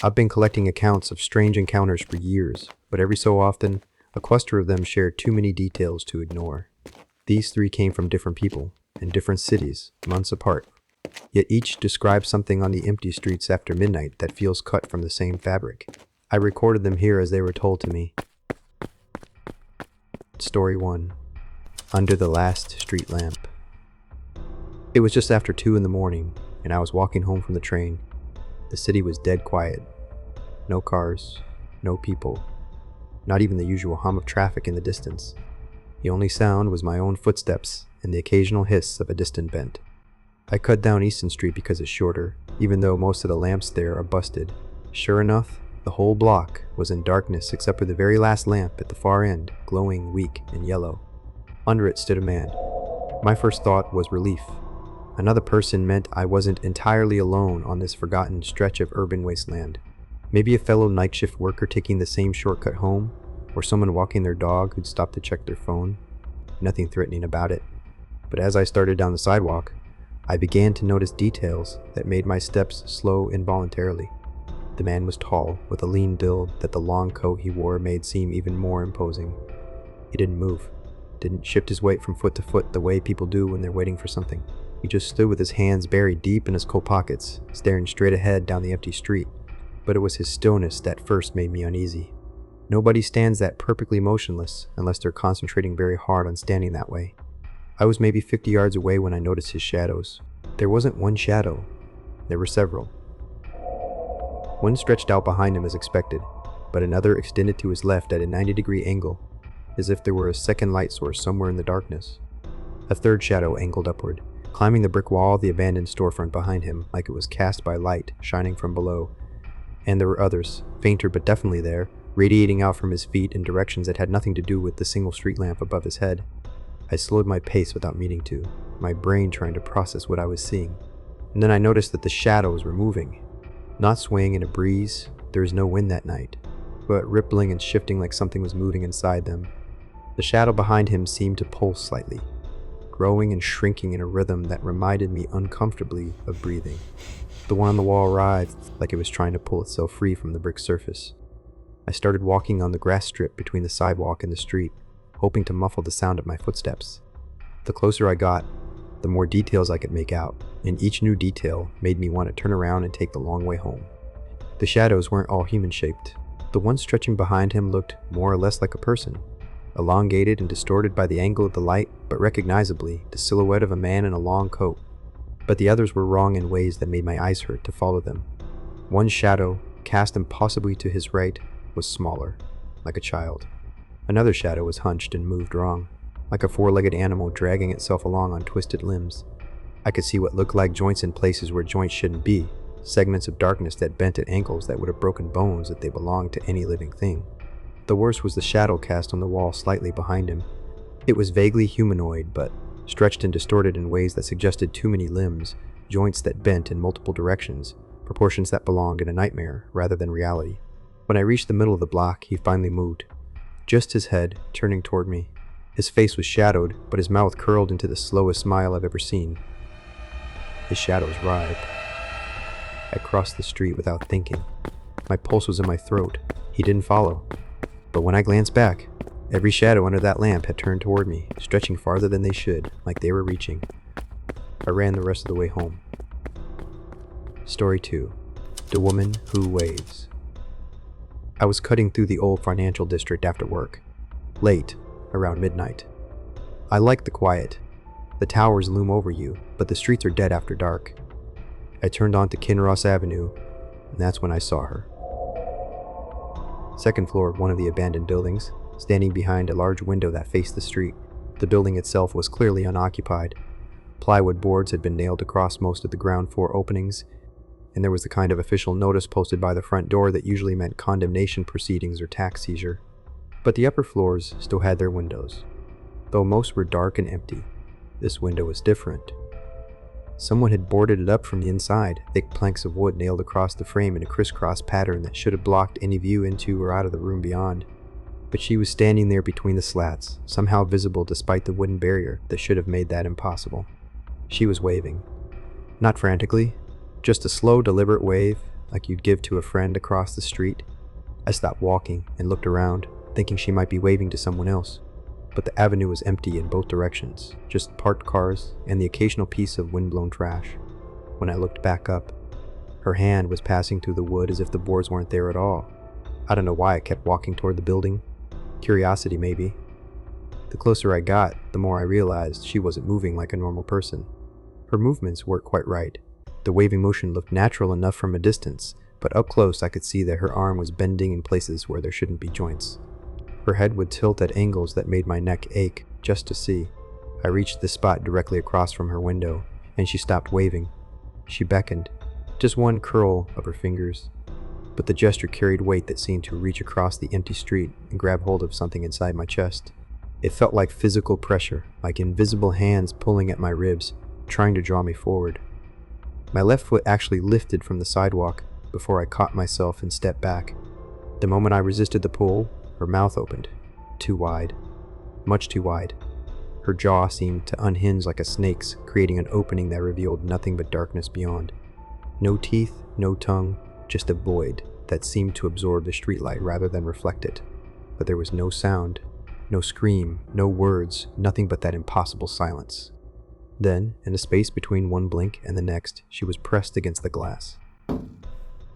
I've been collecting accounts of strange encounters for years, but every so often, a cluster of them shared too many details to ignore. These three came from different people, in different cities, months apart. Yet each describes something on the empty streets after midnight that feels cut from the same fabric. I recorded them here as they were told to me. Story 1. Under the Last Street Lamp. It was just after 2 in the morning, and I was walking home from the train. The city was dead quiet. No cars, no people, not even the usual hum of traffic in the distance. The only sound was my own footsteps and the occasional hiss of a distant vent. I cut down Easton Street because it's shorter, even though most of the lamps there are busted. Sure enough, the whole block was in darkness except for the very last lamp at the far end, glowing weak and yellow. Under it stood a man. My first thought was relief. Another person meant I wasn't entirely alone on this forgotten stretch of urban wasteland. Maybe a fellow night shift worker taking the same shortcut home, or someone walking their dog who'd stopped to check their phone. Nothing threatening about it. But as I started down the sidewalk, I began to notice details that made my steps slow involuntarily. The man was tall, with a lean build that the long coat he wore made seem even more imposing. He didn't move, didn't shift his weight from foot to foot the way people do when they're waiting for something. He just stood with his hands buried deep in his coat pockets, staring straight ahead down the empty street. But it was his stillness that first made me uneasy. Nobody stands that perfectly motionless unless they're concentrating very hard on standing that way. I was maybe 50 yards away when I noticed his shadows. There wasn't one shadow. There were several. One stretched out behind him as expected, but another extended to his left at a 90-degree angle, as if there were a second light source somewhere in the darkness. A third shadow angled upward, climbing the brick wall of the abandoned storefront behind him like it was cast by light shining from below. And there were others, fainter but definitely there, radiating out from his feet in directions that had nothing to do with the single street lamp above his head. I slowed my pace without meaning to, my brain trying to process what I was seeing. And then I noticed that the shadows were moving. Not swaying in a breeze, there was no wind that night, but rippling and shifting like something was moving inside them. The shadow behind him seemed to pulse slightly, growing and shrinking in a rhythm that reminded me uncomfortably of breathing. The one on the wall writhed like it was trying to pull itself free from the brick surface. I started walking on the grass strip between the sidewalk and the street, hoping to muffle the sound of my footsteps. The closer I got, the more details I could make out, and each new detail made me want to turn around and take the long way home. The shadows weren't all human-shaped. The one stretching behind him looked more or less like a person, elongated and distorted by the angle of the light, but recognizably the silhouette of a man in a long coat. But the others were wrong in ways that made my eyes hurt to follow them. One shadow, cast impossibly to his right, was smaller, like a child. Another shadow was hunched and moved wrong, like a four-legged animal dragging itself along on twisted limbs. I could see what looked like joints in places where joints shouldn't be, segments of darkness that bent at angles that would have broken bones if they belonged to any living thing. The worst was the shadow cast on the wall slightly behind him. It was vaguely humanoid, but stretched and distorted in ways that suggested too many limbs, joints that bent in multiple directions, proportions that belonged in a nightmare rather than reality. When I reached the middle of the block, he finally moved. Just his head, turning toward me. His face was shadowed, but his mouth curled into the slowest smile I've ever seen. His shadows writhed. I crossed the street without thinking. My pulse was in my throat. He didn't follow. But when I glanced back, every shadow under that lamp had turned toward me, stretching farther than they should, like they were reaching. I ran the rest of the way home. Story 2. The Woman Who Waves. I was cutting through the old financial district after work. Late, around midnight. I like the quiet. The towers loom over you, but the streets are dead after dark. I turned onto Kinross Avenue, and that's when I saw her. Second floor of one of the abandoned buildings, standing behind a large window that faced the street. The building itself was clearly unoccupied. Plywood boards had been nailed across most of the ground floor openings, and there was the kind of official notice posted by the front door that usually meant condemnation proceedings or tax seizure. But the upper floors still had their windows. Though most were dark and empty, this window was different. Someone had boarded it up from the inside, thick planks of wood nailed across the frame in a crisscross pattern that should have blocked any view into or out of the room beyond. But she was standing there between the slats, somehow visible despite the wooden barrier that should have made that impossible. She was waving. Not frantically, just a slow, deliberate wave, like you'd give to a friend across the street. I stopped walking and looked around, thinking she might be waving to someone else. But the avenue was empty in both directions, just parked cars and the occasional piece of windblown trash. When I looked back up, her hand was passing through the wood as if the boards weren't there at all. I don't know why I kept walking toward the building. Curiosity, maybe. The closer I got, the more I realized she wasn't moving like a normal person. Her movements weren't quite right. The waving motion looked natural enough from a distance, but up close I could see that her arm was bending in places where there shouldn't be joints. Her head would tilt at angles that made my neck ache just to see. I reached the spot directly across from her window, and she stopped waving. She beckoned, just one curl of her fingers, but the gesture carried weight that seemed to reach across the empty street and grab hold of something inside my chest. It felt like physical pressure, like invisible hands pulling at my ribs, trying to draw me forward. My left foot actually lifted from the sidewalk before I caught myself and stepped back. The moment I resisted the pull, her mouth opened, too wide, much too wide. Her jaw seemed to unhinge like a snake's, creating an opening that revealed nothing but darkness beyond. No teeth, no tongue, just a void that seemed to absorb the streetlight rather than reflect it. But there was no sound, no scream, no words, nothing but that impossible silence. Then, in the space between one blink and the next, she was pressed against the glass.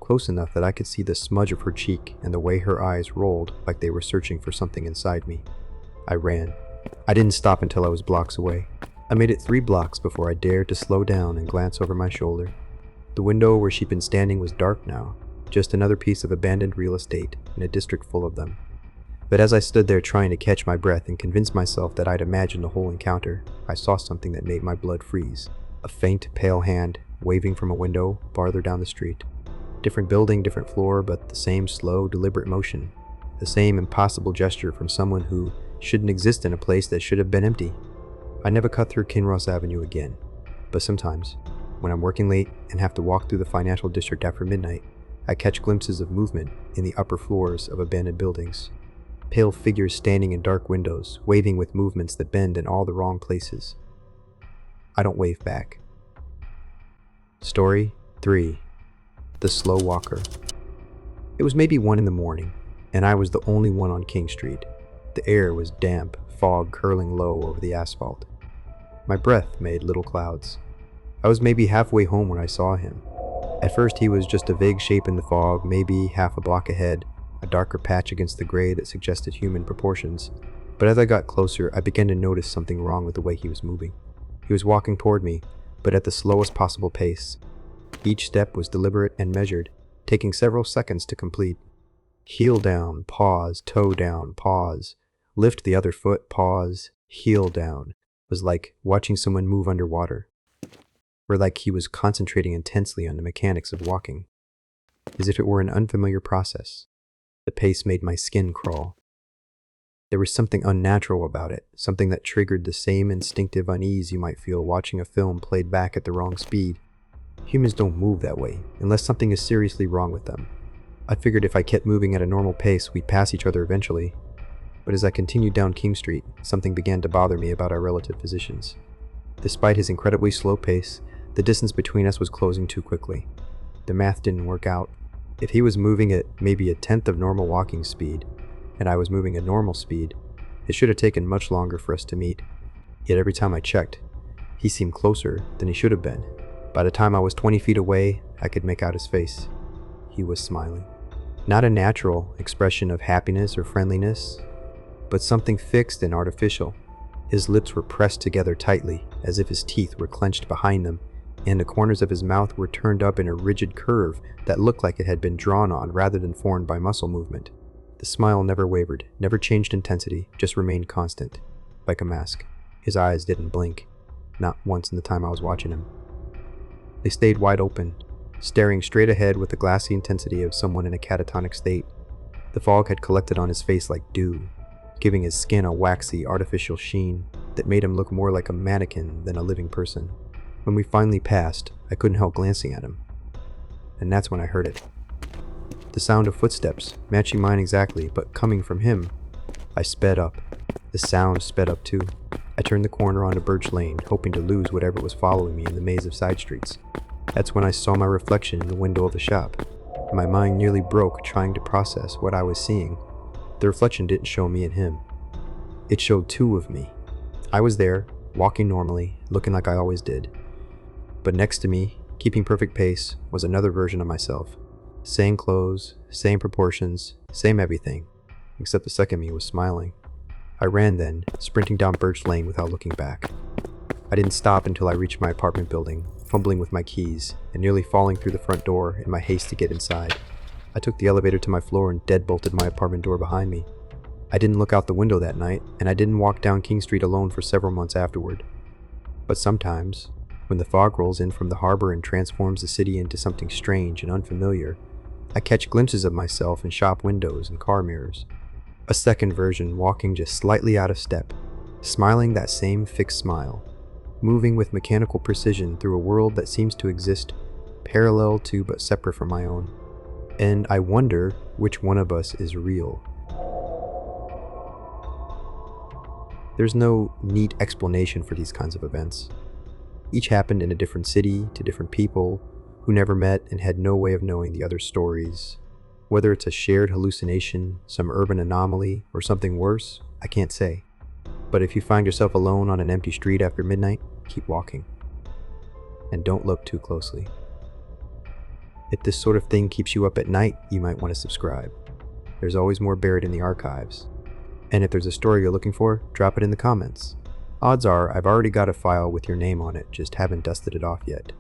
Close enough that I could see the smudge of her cheek and the way her eyes rolled like they were searching for something inside me. I ran. I didn't stop until I was blocks away. I made it 3 blocks before I dared to slow down and glance over my shoulder. The window where she'd been standing was dark now, just another piece of abandoned real estate in a district full of them. But as I stood there trying to catch my breath and convince myself that I'd imagined the whole encounter, I saw something that made my blood freeze. A faint, pale hand waving from a window farther down the street. Different building, different floor, but the same slow, deliberate motion. The same impossible gesture from someone who shouldn't exist in a place that should have been empty. I never cut through Kinross Avenue again, but sometimes, when I'm working late and have to walk through the financial district after midnight, I catch glimpses of movement in the upper floors of abandoned buildings. Pale figures standing in dark windows, waving with movements that bend in all the wrong places. I don't wave back. Story 3. The Slow Walker. It was maybe 1 in the morning, and I was the only one on King Street. The air was damp, fog curling low over the asphalt. My breath made little clouds. I was maybe halfway home when I saw him. At first he was just a vague shape in the fog, maybe half a block ahead, a darker patch against the gray that suggested human proportions. But as I got closer, I began to notice something wrong with the way he was moving. He was walking toward me, but at the slowest possible pace. Each step was deliberate and measured, taking several seconds to complete. Heel down, pause, toe down, pause. Lift the other foot, pause, heel down. It was like watching someone move underwater. Or like he was concentrating intensely on the mechanics of walking. As if it were an unfamiliar process. The pace made my skin crawl. There was something unnatural about it, something that triggered the same instinctive unease you might feel watching a film played back at the wrong speed. Humans don't move that way, unless something is seriously wrong with them. I figured if I kept moving at a normal pace, we'd pass each other eventually. But as I continued down King Street, something began to bother me about our relative positions. Despite his incredibly slow pace, the distance between us was closing too quickly. The math didn't work out. If he was moving at maybe a tenth of normal walking speed, and I was moving at normal speed, it should have taken much longer for us to meet. Yet every time I checked, he seemed closer than he should have been. By the time I was 20 feet away, I could make out his face. He was smiling. Not a natural expression of happiness or friendliness, but something fixed and artificial. His lips were pressed together tightly, as if his teeth were clenched behind them, and the corners of his mouth were turned up in a rigid curve that looked like it had been drawn on rather than formed by muscle movement. The smile never wavered, never changed intensity, just remained constant, like a mask. His eyes didn't blink, not once in the time I was watching him. They stayed wide open, staring straight ahead with the glassy intensity of someone in a catatonic state. The fog had collected on his face like dew, giving his skin a waxy, artificial sheen that made him look more like a mannequin than a living person. When we finally passed, I couldn't help glancing at him. And that's when I heard it. The sound of footsteps, matching mine exactly, but coming from him. I sped up. The sound sped up too. I turned the corner onto Birch Lane, hoping to lose whatever was following me in the maze of side streets. That's when I saw my reflection in the window of the shop. and my mind nearly broke trying to process what I was seeing. The reflection didn't show me and him. It showed two of me. I was there, walking normally, looking like I always did. But next to me, keeping perfect pace, was another version of myself. Same clothes, same proportions, same everything, except the second me was smiling. I ran then, sprinting down Birch Lane without looking back. I didn't stop until I reached my apartment building, fumbling with my keys, and nearly falling through the front door in my haste to get inside. I took the elevator to my floor and deadbolted my apartment door behind me. I didn't look out the window that night, and I didn't walk down King Street alone for several months afterward. But sometimes, when the fog rolls in from the harbor and transforms the city into something strange and unfamiliar, I catch glimpses of myself in shop windows and car mirrors. A second version walking just slightly out of step, smiling that same fixed smile, moving with mechanical precision through a world that seems to exist parallel to but separate from my own. And I wonder which one of us is real. There's no neat explanation for these kinds of events. Each happened in a different city to different people who never met and had no way of knowing the other's stories. Whether it's a shared hallucination, some urban anomaly, or something worse, I can't say. But if you find yourself alone on an empty street after midnight, keep walking. And don't look too closely. If this sort of thing keeps you up at night, you might want to subscribe. There's always more buried in the archives. And if there's a story you're looking for, drop it in the comments. Odds are I've already got a file with your name on it, just haven't dusted it off yet.